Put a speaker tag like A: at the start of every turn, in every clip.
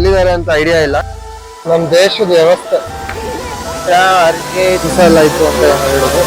A: ಎಲ್ಲಿದ್ದಾರೆ ಅಂತ ಐಡಿಯಾ ಇಲ್ಲ. ನಮ್ಮ ದೇಶದ ವ್ಯವಸ್ಥೆ ಯಾರಿಗೆ ದಿಸಲ್ಲ ಇತ್ತು ಅಂತ ಹೇಳೋದು.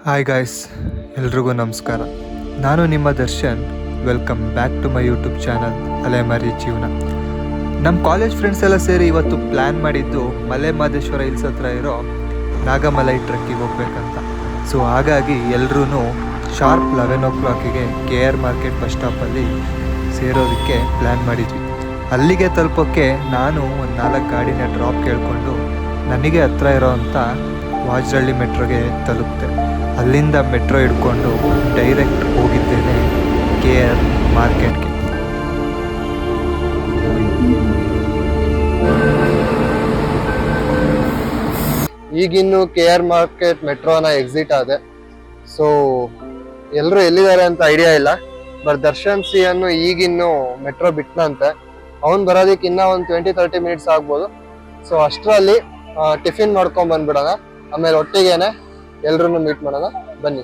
B: ಹಾಯ್ ಗಾಯ್ಸ್, ಎಲ್ರಿಗೂ ನಮಸ್ಕಾರ. ನಾನು ನಿಮ್ಮ Darshan. Welcome back to my YouTube channel Alemari Jeevana. ನಮ್ಮ ಕಾಲೇಜ್ ಫ್ರೆಂಡ್ಸ್ ಎಲ್ಲ ಸೇರಿ ಇವತ್ತು ಪ್ಲ್ಯಾನ್ ಮಾಡಿದ್ದು ಮಲೆ ಮಹದೇಶ್ವರ ಹಿಲ್ಸ್ ಹತ್ರ ಇರೋ ನಾಗಮಲೈ ಟ್ರೆಕ್ಕಿಗೆ ಹೋಗ್ಬೇಕಂತ. ಸೊ ಹಾಗಾಗಿ ಎಲ್ಲರೂ sharp 11 o'clock KR market bus ಸ್ಟಾಪಲ್ಲಿ ಸೇರೋದಕ್ಕೆ ಪ್ಲ್ಯಾನ್ ಮಾಡಿದ್ವಿ. ಅಲ್ಲಿಗೆ ತಲುಪೋಕ್ಕೆ ನಾನು ಒಂದು 4 ಗಾಡಿನ ಡ್ರಾಪ್ ಕೇಳಿಕೊಂಡು ನನಗೆ ಹತ್ರ ಇರೋವಂಥ ವಾಜರಳ್ಳಿ ಮೆಟ್ರೋಗೆ ತಲುಪಿದೆ. ಅಲ್ಲಿಂದ ಮೆಟ್ರೋ ಹಿಡ್ಕೊಂಡು ಡೈರೆಕ್ಟ್ ಹೋಗಿದ್ದೇನೆ KR ಮಾರ್ಕೆಟ್ಗೆ.
A: ಈಗಿನ್ನು KR ಮಾರ್ಕೆಟ್ ಮೆಟ್ರೋನ ಎಕ್ಸಿಟ್ ಆದೆ. ಸೊ ಎಲ್ಲರೂ ಎಲ್ಲಿದ್ದಾರೆ ಅಂತ ಐಡಿಯಾ ಇಲ್ಲ. ಬಟ್ ದರ್ಶನ್ ಸಿ ಅನ್ನು ಈಗಿನ್ನು ಮೆಟ್ರೋ ಬಿಟ್ನಂತೆ. ಅವ್ನು ಬರೋದಕ್ಕೆ ಇನ್ನೂ ಒಂದು 20-30 ಮಿನಿಟ್ಸ್ ಆಗ್ಬೋದು. ಸೊ ಅಷ್ಟರಲ್ಲಿ ಟಿಫಿನ್ ಮಾಡ್ಕೊಂಡ್ ಬಂದ್ಬಿಡೋಣ. ಆಮೇಲೆ ಒಟ್ಟಿಗೆನೆ ಎಲ್ರೂ ಮೀಟ್ ಮಾಡೋಣ, ಬನ್ನಿ.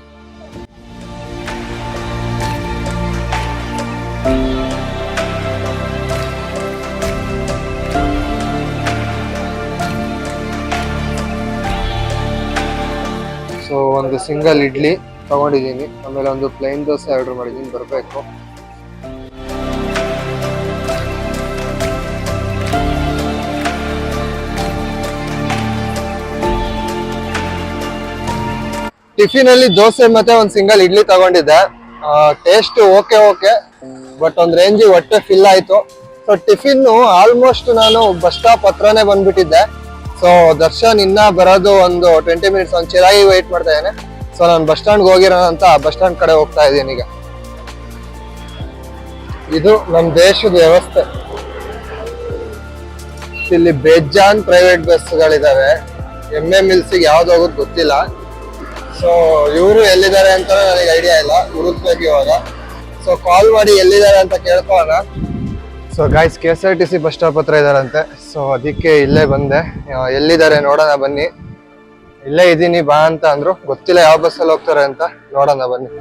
A: ಸೊ ಒಂದು ಸಿಂಗಲ್ ಇಡ್ಲಿ ತಗೊಂಡಿದ್ದೀನಿ, ಆಮೇಲೆ ಒಂದು ಪ್ಲೇನ್ ದೋಸೆ ಆರ್ಡರ್ ಮಾಡಿದ್ದೀನಿ, ಬರಬೇಕು. ಟಿಫಿನ್ ಅಲ್ಲಿ ದೋಸೆ ಮತ್ತೆ ಒಂದ್ ಸಿಂಗಲ್ ಇಡ್ಲಿ ತಗೊಂಡಿದ್ದೆ. ಟೇಸ್ಟ್ ಓಕೆ, ಬಟ್ ಒಂದ್ ರೇಂಜ್ ಹೊಟ್ಟೆ ಫಿಲ್ ಆಯ್ತು. ಸೊ ಟಿಫಿನ್ ಆಲ್ಮೋಸ್ಟ್ ನಾನು ಬಸ್ ಸ್ಟಾಪ್ ಹತ್ರನೇ ಬಂದ್ಬಿಟ್ಟಿದ್ದೆ. ಸೊ ದರ್ಶನ್ ಇನ್ನ ಬರೋದು ಒಂದು 20 ಮಿನಿಟ್ಸ್, ಒಂದು ಚೆನ್ನಾಗಿ ವೇಟ್ ಮಾಡ್ತಾ ಇದ್ದೇನೆ. ಸೊ ನಾನು ಬಸ್ ಸ್ಟ್ಯಾಂಡ್ ಹೋಗಿರೋಣ ಅಂತ ಬಸ್ ಸ್ಟ್ಯಾಂಡ್ ಕಡೆ ಹೋಗ್ತಾ ಇದ್ದೀನಿ ಈಗ. ಇದು ನಮ್ ದೇಶದ ವ್ಯವಸ್ಥೆ. ಇಲ್ಲಿ ಬೇಜಾನ್ ಪ್ರೈವೇಟ್ ಬಸ್ಗಳಿದಾವೆ. MMLC ಯಾವ್ದು ಹೋಗೋದು ಗೊತ್ತಿಲ್ಲ. ಸೊ ಇವರು ಎಲ್ಲಿದ್ದಾರೆ ಅಂತ ನನಗೆ ಐಡಿಯಾ ಇಲ್ಲ, ಹುಡುಕ್ಬೇಕು ಇವಾಗ. ಸೊ ಕಾಲ್ ಮಾಡಿ ಎಲ್ಲಿದ್ದಾರೆ ಅಂತ ಕೇಳ್ಕೊಳ್ಳೋಣ. So guys, KSRTC bus stop ಹತ್ರ ಇದಾರಂತೆ. ಸೊ ಅದಕ್ಕೆ ಇಲ್ಲೇ ಬಂದೆ. ಎಲ್ಲಿದ್ದಾರೆ ನೋಡೋಣ ಬನ್ನಿ. ಇಲ್ಲೇ ಇದ್ದೀನಿ ಬಾ ಅಂತ ಅಂದ್ರು. ಗೊತ್ತಿಲ್ಲ ಯಾವ ಬಸ್ಸಲ್ಲಿ ಹೋಗ್ತಾರೆ ಅಂತ, ನೋಡೋಣ ಬನ್ನಿ.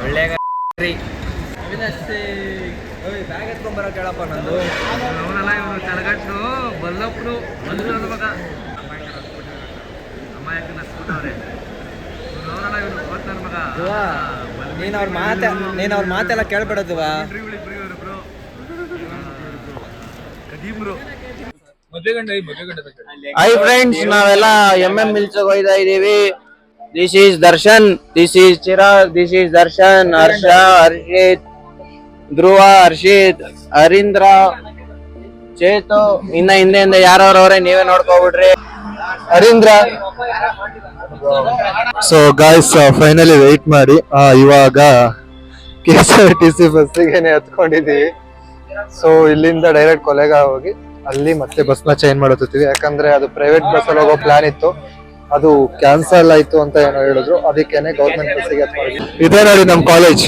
C: ಒಳ್ಳೆ ಬ್ಯಾಗ್ ಎತ್ಕೊಂಡ್ಬರೋ ಕೇಳಪ್ಪ ನಂದು. ಅವನೆಲ್ಲ ಇವನು ತಡಗಟ್ಟು ಬಲ್ಲಪ್ಪನು ಬಂದ್ರು ನನ್ನ ಮಗ ಅಮ್ಮಾಯಕ್ಕೆ ನಸ್ಬಿಟ್ಟವ್ರೆ. ಅವನೆಲ್ಲ ಇವನು ಹೋದ್ ನನ್ನ ಮಗ. ನೀನು ಅವ್ರ ಮಾತೆಲ್ಲ ಕೇಳ್ಬಿಡೋದುವ.
D: ಹೈ ಫ್ರೆಂಡ್ಸ್, ನಾವೆಲ್ಲ MMLC ಹೋಗ್ತಾ ಇದೀವಿ. This is Darshan, this is Chirag, this is Darshan, Harsha, Harshit, Dhruva, Harshit, Arindra, Chetu. ಇನ್ನ ಹಿಂದೆ ಯಾರವ್ರವ್ರೆ ನೀವೇ ನೋಡ್ಕೊಬಿಡ್ರಿ.
A: Harindra. So guys, finally weight ಮಾಡಿ ಇವಾಗ KSRTC ಬಸ್ಸಿಗೆ ಹತ್ಕೊಂಡಿದೀವಿ. ಸೊ ಇಲ್ಲಿಂದ ಡೈರೆಕ್ಟ್ ಕೊಲೆಗಾಂವ್ ಹೋಗಿ ಅಲ್ಲಿ ಮತ್ತೆ ಬಸ್ನ ಚೇಂಜ್ ಮಾಡುತ್ತೀವಿ. ಯಾಕಂದ್ರೆ ಅದು ಪ್ರೈವೇಟ್ ಬಸ್ಸಲ್ಲಿ ಹೋಗೋ ಪ್ಲಾನ್ ಇತ್ತು, ಅದು ಕ್ಯಾನ್ಸಲ್ ಆಯ್ತು ಅಂತ ಏನೋ ಹೇಳಿದ್ರು. ಅದಕ್ಕೇನೆ ಗೌರ್ಮೆಂಟ್ ಬಸ್ಸಿಗೆ ಹತ್ಕೊಂಡಿದ್ವಿ. ಇದೇ ನೋಡಿ ನಮ್ ಕಾಲೇಜ್.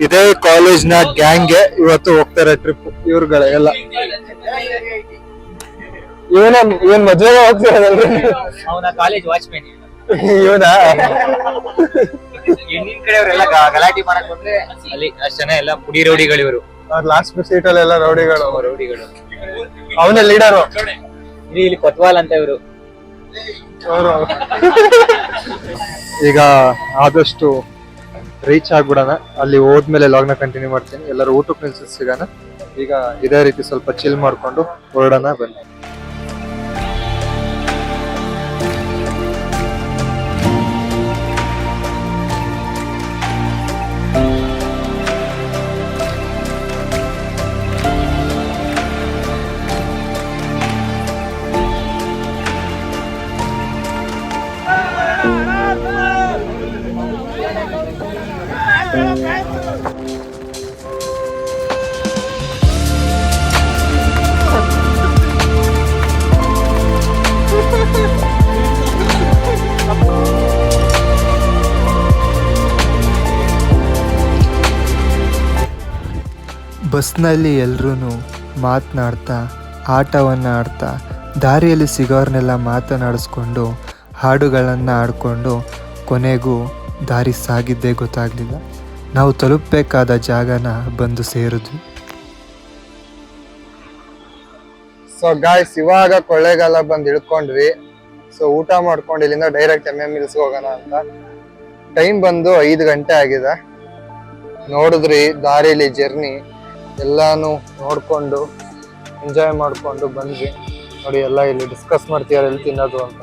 A: ಇದೇ ಕಾಲೇಜ್ ನ ಗ್ಯಾಂಗ್ಗೆ ಇವತ್ತು ಹೋಗ್ತಾರೆ ಟ್ರಿಪ್ ಇವ್ರುಗಳೆಲ್ಲ. ಇವನ್ ಮದ್ವೆಗೆ ಹೋಗ್ತಿರೋದಲ್ರಿ?
C: ಅವನ ಕಾಲೇಜ್ ವಾಚ್ಮೆನ್
A: ಇವನ.
C: ಹೆಣ್ಣಿನ ಕಡೆಯವರೆಲ್ಲ ಗಲಾಟೆ ಮಾಡಕ್ ಬಂದ್ರೆ ಅಲ್ಲಿ ಅಷ್ಟ್ ಜನ ಎಲ್ಲ ಪುಡಿ ರೌಡಿಗಳು ಇವರು.
A: ಅವ್ರ ಲಾಸ್ಟ್ ಸೀಟ್ ಅಲ್ಲೆಲ್ಲ ರೌಡಿಗಳು.
C: ರೌಡಿಗಳು
A: ಅವನೇ ಲೀಡರು.
C: ಇಲ್ಲಿ ಕೊತ್ವಾಲ್ ಅಂತ ಇವರು.
A: ಈಗ ಆದಷ್ಟು ರೀಚ್ ಆಗ್ಬಿಡೋಣ. ಅಲ್ಲಿ ಹೋದ್ಮೇಲೆ ಲಾಗ್ನ ಕಂಟಿನ್ಯೂ ಮಾಡ್ತೀನಿ. ಎಲ್ಲರೂ ಊಟಕ್ಕೆ ನಿಲ್ಸಿ ಸಿಗೋಣ. ಈಗ ಇದೇ ರೀತಿ ಸ್ವಲ್ಪ ಚಿಲ್ ಮಾಡ್ಕೊಂಡು ಹೊರಡೋಣ ಬನ್ನಿ.
B: ಬಸ್ನಲ್ಲಿ ಎಲ್ಲರೂ ಮಾತನಾಡ್ತಾ ಆಟವನ್ನು ಆಡ್ತಾ ದಾರಿಯಲ್ಲಿ ಸಿಗೋರ್ನೆಲ್ಲ ಮಾತನಾಡಿಸ್ಕೊಂಡು ಹಾಡುಗಳನ್ನು ಆಡಿಕೊಂಡು ಕೊನೆಗೂ ದಾರಿ ಸಾಗಿದ್ದೇ ಗೊತ್ತಾಗಲಿಲ್ಲ. ನಾವು ತಲುಪಬೇಕಾದ ಜಾಗನ ಬಂದು ಸೇರಿದ್ವಿ.
A: ಸೊ ಗಾಯ್ಸ್, ಇವಾಗ ಕೊಳ್ಳೇಗಾಲ ಬಂದು ಇಳ್ಕೊಂಡ್ವಿ. ಸೊ ಊಟ ಮಾಡ್ಕೊಂಡು ಇಲ್ಲಿಂದ ಡೈರೆಕ್ಟ್ MM Hills ಹೋಗೋಣ ಅಂತ. ಟೈಮ್ ಬಂದು 5 ಗಂಟೆ ಆಗಿದೆ. ನೋಡಿದ್ರಿ ದಾರಿಲಿ ಜರ್ನಿ ಎಲ್ಲಾನು ನೋಡ್ಕೊಂಡು ಎಂಜಾಯ್ ಮಾಡ್ಕೊಂಡು ಬಂದ್ವಿ. ನೋಡಿ ಎಲ್ಲ ಇಲ್ಲಿ ಡಿಸ್ಕಸ್ ಮಾಡ್ತೀಯಾರ ಎಲ್ಲಿ ತಿನ್ನೋದು ಅಂತ.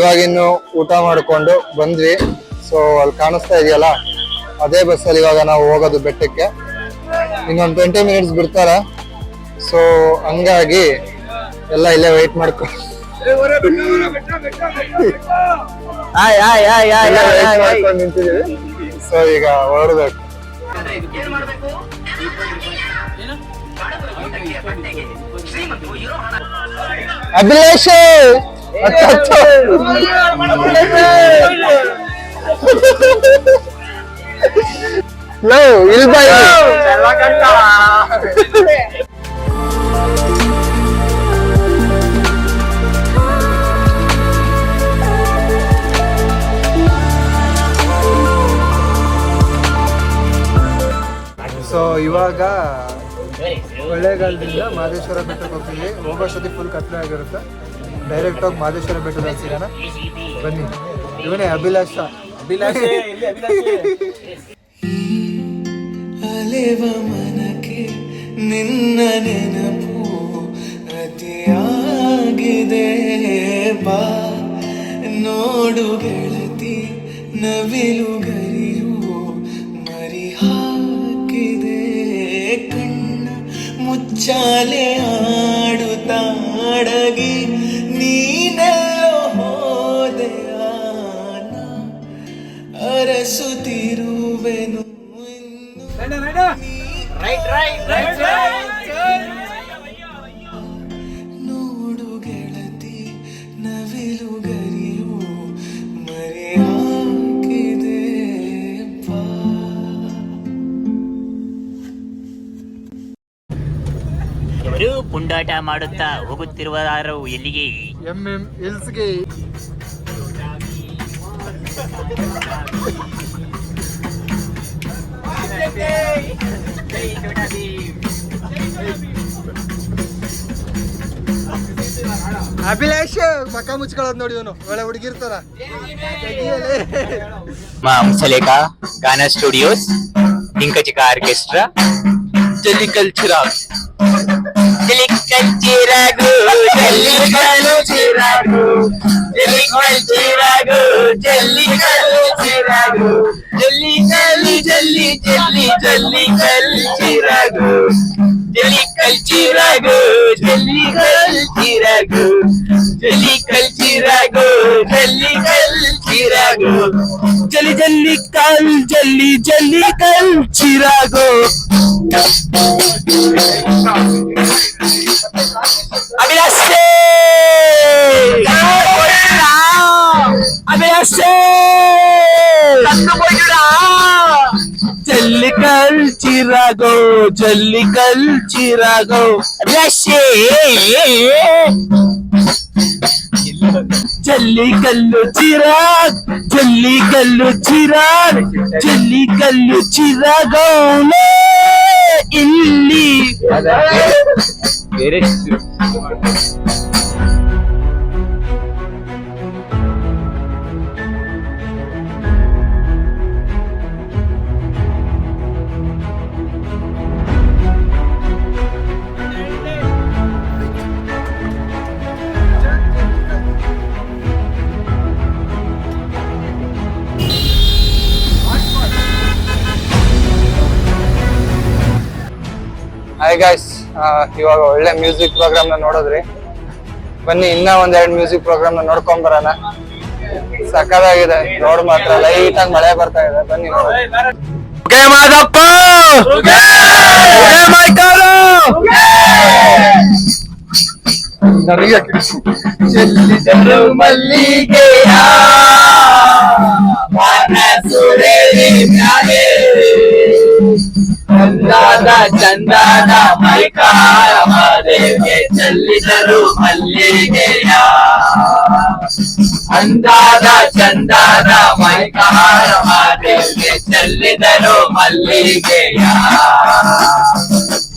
A: ಇವಾಗಿನ್ನು ಊಟ ಮಾಡ್ಕೊಂಡು ಬಂದ್ವಿ. ಸೊ ಅಲ್ಲಿ ಕಾಣಿಸ್ತಾ ಇದೆಯಲ್ಲ ಅದೇ ಬಸ್ಸಲ್ಲಿ ಇವಾಗ ನಾವು ಹೋಗೋದು ಬೆಟ್ಟಕ್ಕೆ. ಇನ್ನೊಂದು 20 ಮಿನಿಟ್ಸ್ ಬಿಡ್ತಾರೆ. ಸೊ ಹಂಗಾಗಿ ಎಲ್ಲ ಇಲ್ಲೇ ವೆಯ್ಟ್ ಮಾಡ್ಕೊಂಡು ನಿಂತಿದೀವಿ. ಸೊ ಈಗ ಹೊರಡ್ಬೇಕು. ಅಭಿಲಾಷ್ ಇಲ್ಲಿ ಬಾಯ್.
B: ಸೊ ಇವಾಗ ಕೊಳ್ಳೇಗಾಲದಿಂದ ಮಾದೇಶ್ವರ ಬೆಟ್ಟಕ್ಕೆ ಹೋಗ್ತೀವಿ. ಹೋಗೋಷ್ಟೊತ್ತಿಗೆ ಫುಲ್ ಕತ್ಲೆ ಆಗಿರುತ್ತೆ. ಡೈರೆಕ್ಟ್ ಹೋಗಿ ಮಾದೇಶ್ವರ ಬೆಟ್ಟದಲ್ಲಿ ಸಿಗೋಣ ಬನ್ನಿ. ಇವನೇ ಅಭಿಲಾಷ.
E: ಅಲೆವ ಮನಕ್ಕೆ ನಿನ್ನ ನೆನಪು ಅತಿಯಾಗಿದೆ. ಬಾ ನೋಡು ಗೆಳತಿ ನವಿಲುಗರಿಯು ಮರಿ ಹಾಕಿದೆ. ಕಣ್ಣ ಮುಚ್ಚಾಲೆ ಆಡುತ್ತಾಡಗಿ ನೀನೆಲ್ಲೋ ಹೋದೆಯ ಅರಸುತ್ತಿರುವೆನು. ನೋಡು ಗೆಳತಿ ನವಿಲುಗರಿಯು ಮರೆ ಹಾಕಿದೆ.
F: ಇವರು ಪುಂಡಾಟ ಮಾಡುತ್ತಾ ಹೋಗುತ್ತಿರುವರಾರು ಎಲ್ಲಿಗೆ?
A: MM Hillsಗೆ. ಅಭಿಲಾಷ್ ಮಕ್ಕ ಮುಚ್ಕೊಳ್ಳೋದು ನೋಡಿ, ಇವನು ಒಳ್ಳೆ ಹುಡುಗಿರ್ತಾರ.
F: ಮುಸಲೇಕ ಗಾನಾ ಸ್ಟುಡಿಯೋಸ್, ಡಿಂಕಚಿಕ ಆರ್ಕೆಸ್ಟ್ರಾ, ಜಲ್ಲಿಕಲ್ ಚಿರಾಗ್. ಜಲ್ಲಿಕಲ್ ಚಿರಾಗು ಜಲ್ಲಿಕಲ್ ಚಿರಾಗು ಜಲ್ಲಿಕಲ್ ಚಿರಾಗು ಜಲ್ಲಿಕಲ್ ಚಿರಾಗು ಜಲ್ಲಿಕಲ್ ಜಲ್ಲಿ ಜಲ್ಲಿ ಜಲ್ಲಿಕಲ್ ಚಿರಾಗು ಜಲ್ಲಿಕಲ್ ಚಿರಾಗು ಜಲ್ಲಿಕಲ್ ಚಿರಾಗು ಜಲ್ಲಿಕಲ್ ಚಿರಾಗು ಜಲ್ಲಿಕಲ್ ಚಿರಾಗು ಜಲ್ಲಿ ಜಲ್ಲಿ ಕಲ್ ಜಲ್ಲಿ ಜಲ್ಲಿಕಲ್ ಚಿರಾಗು. ಅಭಿಲಾಷೆ ಅಭಿಲಾಷೆ ಜಲ್ಲಿಕಲ್ ಚಿರಾಗೋ ಜಲ್ಲಿಕಲ್ ಚಿರಾಗೋ ಅಭಿಲಾಷೆ. ಜಲ್ಲಿ ಕಲ್ಲು ಚಿರಾಗ್ ಜಲ್ಲಿ ಕಲ್ಲು ಚಿರಾಗ್ ಜಲ್ಲಿ ಕಲ್ಲು ಚಿರಾಗೌನೆ ಇಲ್ಲಿ
D: ಬೇರೆ
A: ಹಾಯ್ ಗಾಯ್ಸ್, ಇವಾಗ ಒಳ್ಳೆ ಮ್ಯೂಸಿಕ್ ಪ್ರೋಗ್ರಾಮ್ ನ ನೋಡಿದ್ರಿ. ಬನ್ನಿ ಇನ್ನ ಒಂದೆರಡು ಮ್ಯೂಸಿಕ್ ಪ್ರೋಗ್ರಾಮ್ ನ ನೋಡ್ಕೊಂಡ್ ಬರೋಣ. ಸಕ್ಕದಾಗಿದೆ, ನೋಡ್ ಮಾತ್ರ ಲೈಟ್ ಆಗಿ ಮಳೆ ಬರ್ತಾ ಇದೆ. ಬನ್ನಿ
F: ಮಾದಪ್ಪ ಚೆಲ್ಲಿದರು ಮಲ್ಲಿಗೆಯ ಚಂದಾದ ಚಂದಾದ ಮೈಕಾರ ಮಾದೇವಿಗೆ ಚೆಲ್ಲಿದರು ಮಲ್ಲಿಗೆಯ ಅಂದಾದ ಚಂದಾದ ಮೈಕಾರ ಮಾದೇವಿಗೆ ಚೆಲ್ಲಿದರು ಮಲ್ಲಿಗೆಯ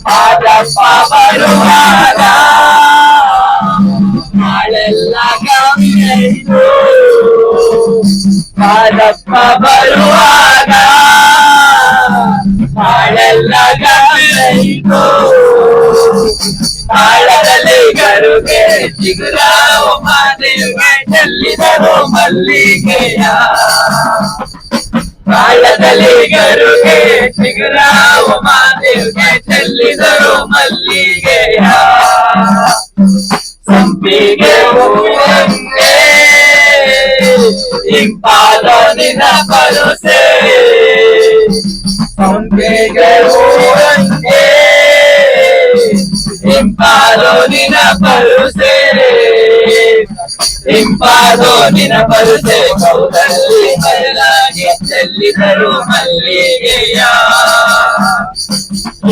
F: ಪಾದಪ್ಪ ಬರುವಾಗ ನಾಳೆಲ್ಲ ಗಮ್ಮೆಯಿತು ಪಾದಪ್ಪ ಬರುವಾಗ ನಾಳೆಲ್ಲ ಗಮ್ಮೆಯಿತು ತಾಳದಲ್ಲಿ ಗರುಗೆ ಚಿಗುರಾವ ಮಾದೇವಿಗೆ ಚೆಲ್ಲಿದರು ಮಲ್ಲಿಗೆಯ ತಾಳದಲ್ಲಿ ಗರುಗೆ ಚಿಗುರಾವ ಮಾದೇವಿಗೆ ಚೆಲ್ಲಿದರು ಮಲ್ಲಿಗೆಯ ಸಂಪಿಗೆ ಹೂವಂಗೆ ಇಂಪಾದ ನಿನ್ನ ಪರುಸೆ ಸಂಪಿಗೆ ಹೂವಂಗೆ ಇಂಪಾದೋ ನಿನ್ನ ಪರುಸೆ ಇಂಪಾದೋ ನಿನ್ನ ಪರುಸೆ ಕೌದಲ್ಲಿ ಬಯಲಾಗಿ ಚೆಲ್ಲಿದರು ಮಲ್ಲಿಗೆಯ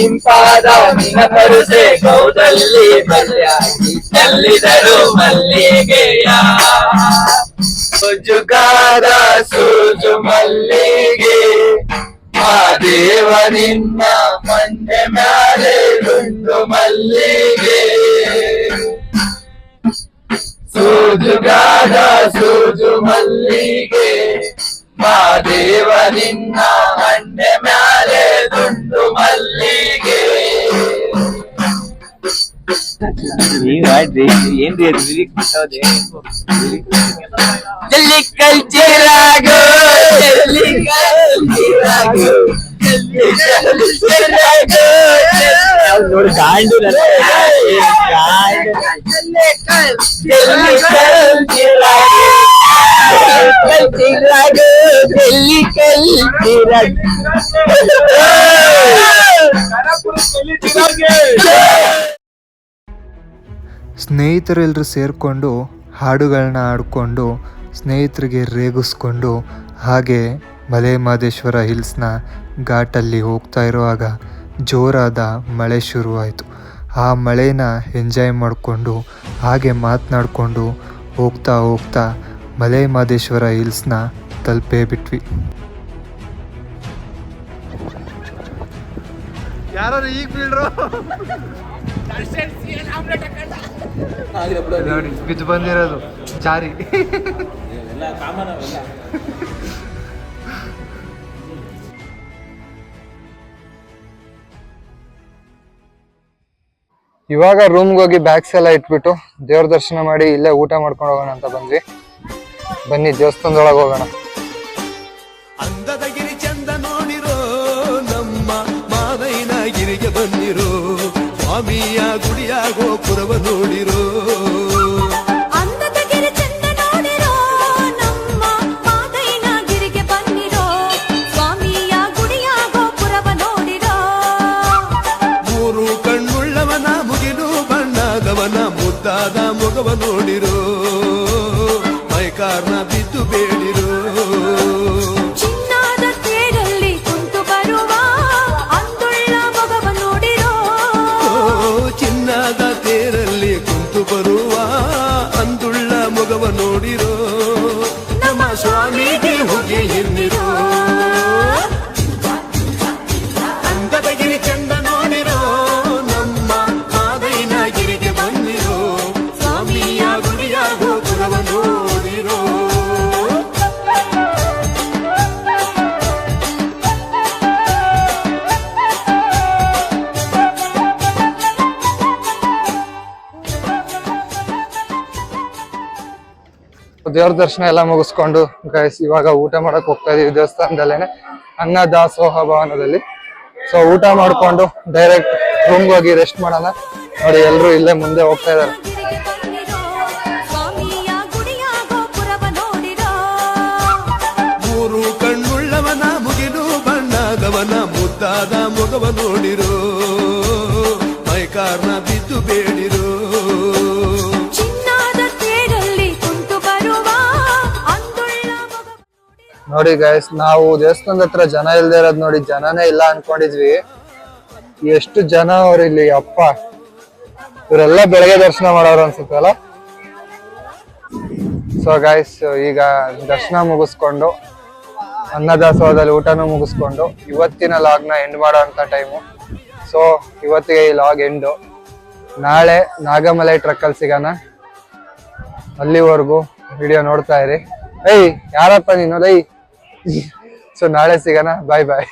F: ಇಂಪಾದ ನಿನ್ನ ಪರುಸೆ ಕೌದಲ್ಲಿ ಬಯಲಾಗಿ ಚೆಲ್ಲಿದರು ಮಲ್ಲಿಗೆಯ ಸೋಜುಗಾರ ಸೂಜು ಮಲ್ಲಿಗೆ ಮಾದೇವ ನಿನ್ನ ಮಂಡೆ ಮ್ಯಾಲೆ ದುಂಡು ಮಲ್ಲಿಗೆ ಸೂಜುಗಾರ ಸೂಜು ಮಲ್ಲಿಗೆ ಮಾದೇವ ನಿನ್ನ ಮಂಡೆ ಮ್ಯಾಲೆ ದುಂಡು ಮಲ್ಲಿಗೆ ಜಲ್ಲಿ ಕಲ್ಚಿರಾಗೋ ಜಲ್ಲಿ ಕಲ್ಚಿರಾಗೋ ನೋಡಿ ಗಾಂಡು ಜಲ್ಲಿ ಕಲ್ಚಿರಾಗೋ
B: ಸ್ನೇಹಿತರೆಲ್ಲರೂ ಸೇರಿಕೊಂಡು ಹಾಡುಗಳನ್ನ ಆಡಿಕೊಂಡು ಸ್ನೇಹಿತರಿಗೆ ರೇಗಿಸ್ಕೊಂಡು ಹಾಗೆ ಮಲೆ ಮಹದೇಶ್ವರ ಹಿಲ್ಸ್ನ ಘಾಟಲ್ಲಿ ಹೋಗ್ತಾ ಇರುವಾಗ ಜೋರಾದ ಮಳೆ ಶುರುವಾಯಿತು. ಆ ಮಳೆನ ಎಂಜಾಯ್ ಮಾಡಿಕೊಂಡು ಹಾಗೆ ಮಾತನಾಡಿಕೊಂಡು ಹೋಗ್ತಾ ಹೋಗ್ತಾ ಮಲೆ ಮಹದೇಶ್ವರ ಹಿಲ್ಸ್ನ ತಲುಪೇ ಬಿಟ್ವಿ.
A: ಯಾರು ಈಗ ಬೀಳ್ರು ನೋಡಿ ಬಿದ್ದು ಬಂದಿರೋದು ಚಾರಿ. ಇವಾಗ ರೂಮ್ಗೆ ಹೋಗಿ ಬ್ಯಾಗ್ಸ್ ಎಲ್ಲ ಇಟ್ಬಿಟ್ಟು ದೇವ್ರ ದರ್ಶನ ಮಾಡಿ ಇಲ್ಲೇ ಊಟ ಮಾಡ್ಕೊಂಡು ಹೋಗೋಣ ಅಂತ ಬಂದ್ವಿ. ಬನ್ನಿ ದೇವಸ್ಥಾನದೊಳಗೆ ಹೋಗೋಣ.
E: ಅಂದದ ಗಿರಿ ಚಂದ ನೋಡಿರೋ ನಮ್ಮ ಮಾದೈನ ಗಿರಿಗೆ ಬಂದಿರೋ ಸ್ವಾಮಿಯ ಗುಡಿಯ ಗೋಪುರವ ನೋಡಿರೋ ಮುದ್ದಾದ ಮೊಗವ ನೋಡಿರೋ ಮೈಕಾರ್ನ ಬಿದ್ದು ಬೇಡಿರೋ
G: ಚಿನ್ನದ ತೇರಲ್ಲಿ ಕುಂತು ಬರುವ ಅಂದುಳ್ಳ ಮೊಗವ ನೋಡಿರೋ
E: ಚಿನ್ನದ ತೇರಲ್ಲಿ ಕುಂತು ಬರುವ ಅಂದುಳ್ಳ ಮೊಗವ ನೋಡಿರೋ
A: ದೇವ್ರ ದರ್ಶನ ಎಲ್ಲ ಮುಗಿಸ್ಕೊಂಡು ಗೈಸ್ ಇವಾಗ ಊಟ ಮಾಡಕ್ ಹೋಗ್ತಾ ಇದೀವಿ ದೇವಸ್ಥಾನದಲ್ಲೇನೆ, ಅನ್ನದಾಸೋಹ ಭವನದಲ್ಲಿ. ಸೊ ಊಟ ಮಾಡ್ಕೊಂಡು ಡೈರೆಕ್ಟ್ ರೂಮ್ಗೆ ಹೋಗಿ ರೆಸ್ಟ್ ಮಾಡೋಣ. ನೋಡಿ ಎಲ್ರು ಇಲ್ಲೇ ಮುಂದೆ ಹೋಗ್ತಾ ಇದಾರೆ.
G: ಸ್ವಾಮಿಯ ಗುಡಿಯ ಗೋಪುರವ ನೋಡಿರೋ
E: ಮೂರು ಕಣ್ಣುಳ್ಳವನ ಮುಗಿಲು ಬಣ್ಣದವನ ಮುದ್ದಾದ ಮೊಗವ ನೋಡಿರೋ, ಮೈಕಾರ್ನ ಬಿದ್ದು ಬೇಡಿರೋ.
G: ಚಿನ್ನದ ತೇರಲ್ಲಿ ಕುಂತು ಬರುವ ಅಂದುಳ್ಳ ಮಗ
A: ನೋಡಿ ಗೈಸ್ ನಾವು ದೇವಸ್ಥಾನದ ಹತ್ರ ಜನ ಇಲ್ದೇ ಇರೋದ್ ನೋಡಿ, ಜನನೇ ಇಲ್ಲ ಅನ್ಕೊಂಡಿದ್ವಿ. ಎಷ್ಟು ಜನ ಅವ್ರು ಇಲ್ಲಿ, ಅಪ್ಪ ಇವರೆಲ್ಲ ಬೆಳಗ್ಗೆ ದರ್ಶನ ಮಾಡೋರು ಅನ್ಸುತ್ತೆ ಅಲ್ಲ. ಸೊ ಗೈಸ್ ಈಗ ದರ್ಶನ ಮುಗಿಸ್ಕೊಂಡು ಅನ್ನದಾಸೋಹದಲ್ಲಿ ಊಟನೂ ಮುಗಿಸ್ಕೊಂಡು ಇವತ್ತಿನ ಲಾಗ್ನ ಎಂಡ್ ಮಾಡೋ ಅಂತ ಟೈಮು. ಸೊ ಇವತ್ತಿಗೆ ಈ ಲಾಗ್ ಎಂಡು. ನಾಳೆ ನಾಗಮಲೈ ಟ್ರಕ್ಕಲ್ಲಿ ಸಿಗೋಣ. ಅಲ್ಲಿವರೆಗೂ ವಿಡಿಯೋ ನೋಡ್ತಾ ಇರಿ. ಏಯ್ ಯಾರಪ್ಪ ನೀನು ಲೈ. ಸೊ ನಾಳೆ ಸಿಗೋಣ, ಬಾಯ್ ಬಾಯ್.